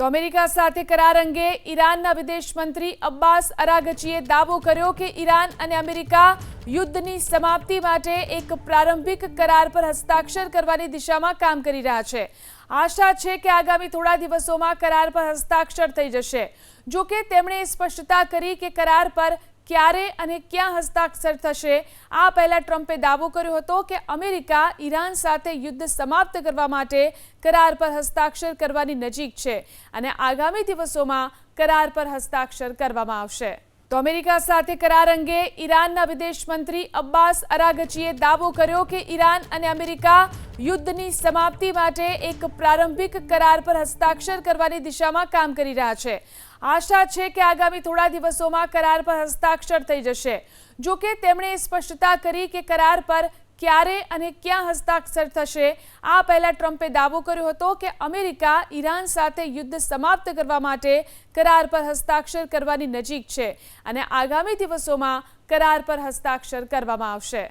તો અમેરિકા સાથે કરાર અંગે ઈરાનના વિદેશ મંત્રી અબ્બાસ અરાગચીએ દાવો કર્યો કે ઈરાન અને અમેરિકા યુદ્ધની સમાપ્તિ માટે એક પ્રારંભિક કરાર પર હસ્તાક્ષર કરવાની દિશામાં કામ કરી રહ્યા છે। આશા છે કે આગામી થોડા દિવસોમાં કરાર પર હસ્તાક્ષર થઈ જશે। જો કે તેમણે સ્પષ્ટતા કરી કે કરાર પર ક્યારે અને ક્યાં હસ્તાક્ષર થશે। આ પહેલા ટ્રમ્પે દાવો કર્યો હતો કે અમેરિકા ઈરાન સાથે યુદ્ધ સમાપ્ત કરવા માટે કરાર પર હસ્તાક્ષર કરવાની નજીક છે અને આગામી દિવસોમાં કરાર પર હસ્તાક્ષર કરવામાં આવશે। તો અમેરિકા સાથે કરાર અંગે ઈરાનના વિદેશ મંત્રી અબ્બાસ અરાગચીએ દાવો કર્યો કે ઈરાન અને અમેરિકા યુદ્ધની સમાપ્તિ માટે એક પ્રારંભિક કરાર પર હસ્તાક્ષર કરવાની દિશામાં કામ કરી રહ્યા છે। આશા છે કે આગામી થોડા દિવસોમાં કરાર પર હસ્તાક્ષર થઈ જશે। જો કે તેમણે સ્પષ્ટતા કરી કે કરાર પર ક્યારે અને ક્યાં હસ્તાક્ષર થશે। આ પહેલા ટ્રમ્પે દાવો કર્યો હતો કે અમેરિકા ઈરાન સાથે યુદ્ધ સમાપ્ત કરવા માટે કરાર પર હસ્તાક્ષર કરવાની નજીક છે અને આગામી દિવસોમાં કરાર પર હસ્તાક્ષર કરવામાં આવશે।